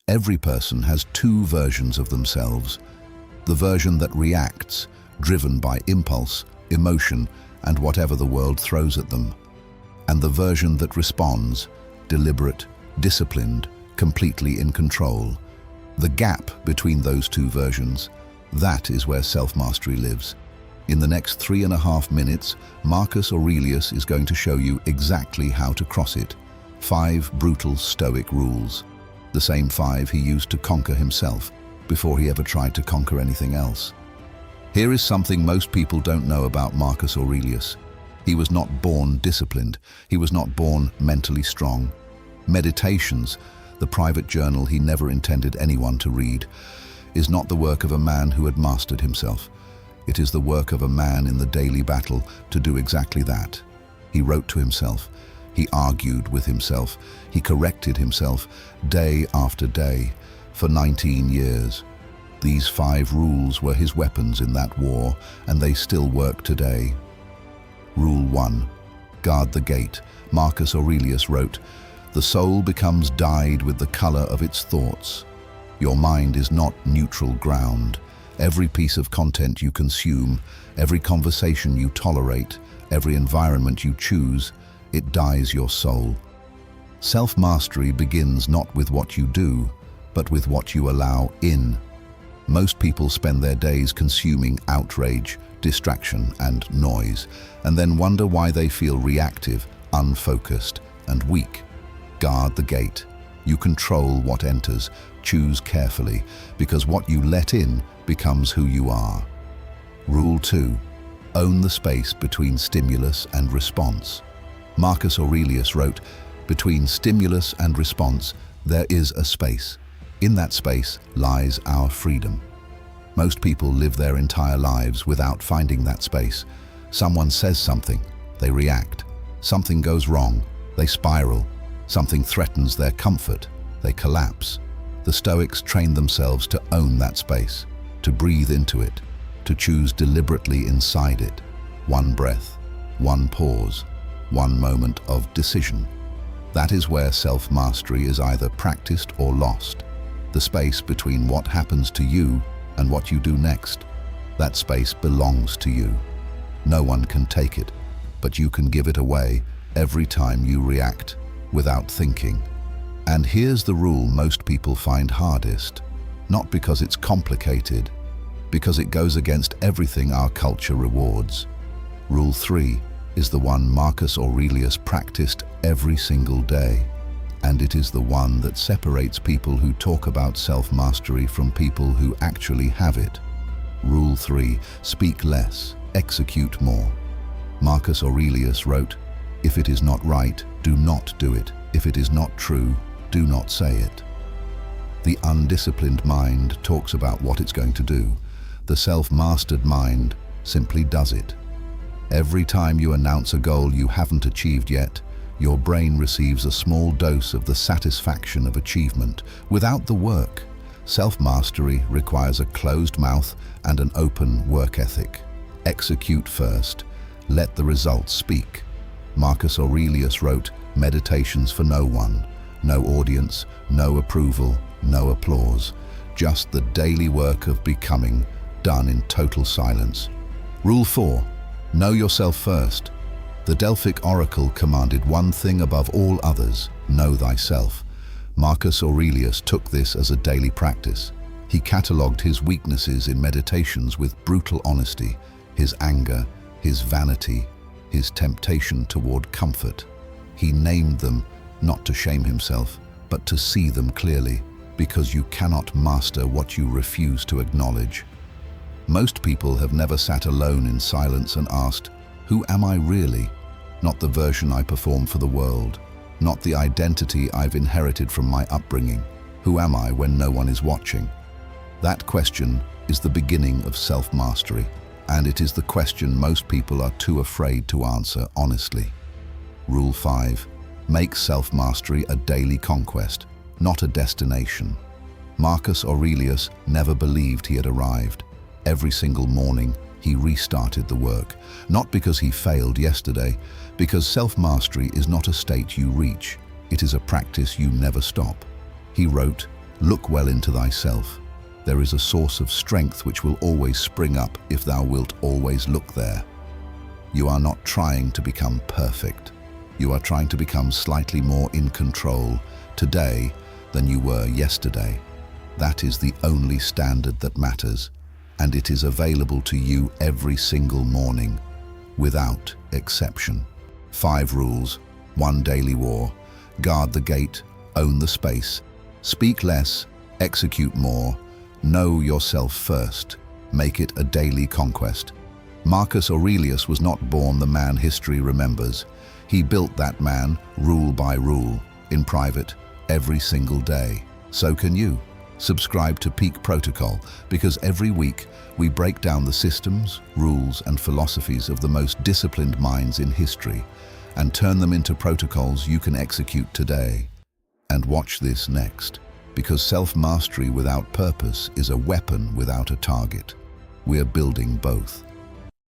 Every person has two versions of themselves. The version that reacts, driven by impulse, emotion, and whatever the world throws at them. And the version that responds, deliberate, disciplined, completely in control. The gap between those two versions, that is where self-mastery lives. In the next 3.5 minutes, Marcus Aurelius is going to show you exactly how to cross it. 5 brutal Stoic rules. The same 5 he used to conquer himself before he ever tried to conquer anything else. Here is something most people don't know about Marcus Aurelius. He was not born disciplined. He was not born mentally strong. Meditations, the private journal he never intended anyone to read, is not the work of a man who had mastered himself. It is the work of a man in the daily battle to do exactly that. He wrote to himself. He argued with himself. He corrected himself day after day for 19 years. These 5 rules were his weapons in that war, and they still work today. Rule 1. Guard the gate. Marcus Aurelius wrote, "The soul becomes dyed with the color of its thoughts." Your mind is not neutral ground. Every piece of content you consume, every conversation you tolerate, every environment you choose, it dyes your soul. Self-mastery begins not with what you do, but with what you allow in. Most people spend their days consuming outrage, distraction, and noise, and then wonder why they feel reactive, unfocused, and weak. Guard the gate. You control what enters. Choose carefully, because what you let in becomes who you are. Rule 2. Own the space between stimulus and response. Marcus Aurelius wrote, "Between stimulus and response, there is a space. In that space lies our freedom." Most people live their entire lives without finding that space. Someone says something, they react. Something goes wrong, they spiral. Something threatens their comfort, they collapse. The Stoics trained themselves to own that space, to breathe into it, to choose deliberately inside it. One breath, one pause, one moment of decision. That is where self-mastery is either practiced or lost. The space between what happens to you and what you do next. That space belongs to you. No one can take it, but you can give it away every time you react without thinking. And here's the rule most people find hardest, not because it's complicated, because it goes against everything our culture rewards. Rule 3 is the one Marcus Aurelius practiced every single day, and it is the one that separates people who talk about self-mastery from people who actually have it. Rule 3, speak less, execute more. Marcus Aurelius wrote, "If it is not right, do not do it. If it is not true, do not say it." The undisciplined mind talks about what it's going to do. The self-mastered mind simply does it. Every time you announce a goal you haven't achieved yet, your brain receives a small dose of the satisfaction of achievement without the work. Self-mastery requires a closed mouth and an open work ethic. Execute first. Let the results speak. Marcus Aurelius wrote, "Meditations for no one. No audience, no approval, no applause. Just the daily work of becoming, done in total silence." Rule 4. Know yourself first. The Delphic oracle commanded one thing above all others: know thyself. Marcus Aurelius took this as a daily practice. He catalogued his weaknesses in meditations with brutal honesty, his anger, his vanity, his temptation toward comfort. He named them, not to shame himself, but to see them clearly, because you cannot master what you refuse to acknowledge. Most people have never sat alone in silence and asked, "Who am I really?" Not the version I perform for the world, not the identity I've inherited from my upbringing. Who am I when no one is watching? That question is the beginning of self-mastery, and it is the question most people are too afraid to answer honestly. Rule 5. Make self-mastery a daily conquest, not a destination. Marcus Aurelius never believed he had arrived. Every single morning, he restarted the work, not because he failed yesterday, because self-mastery is not a state you reach. It is a practice you never stop. He wrote, Look well into thyself. There is a source of strength which will always spring up if thou wilt always look there. You are not trying to become perfect. You are trying to become slightly more in control today than you were yesterday. That is the only standard that matters, and it is available to you every single morning, without exception. 5 rules, 1 daily war. Guard the gate, own the space. Speak less, execute more. Know yourself first. Make it a daily conquest. Marcus Aurelius was not born the man history remembers. He built that man, rule by rule, in private, every single day. So can you. Subscribe to Peak Protocol, because every week we break down the systems, rules, and philosophies of the most disciplined minds in history and turn them into protocols you can execute today. And watch this next, because self-mastery without purpose is a weapon without a target. We're building both.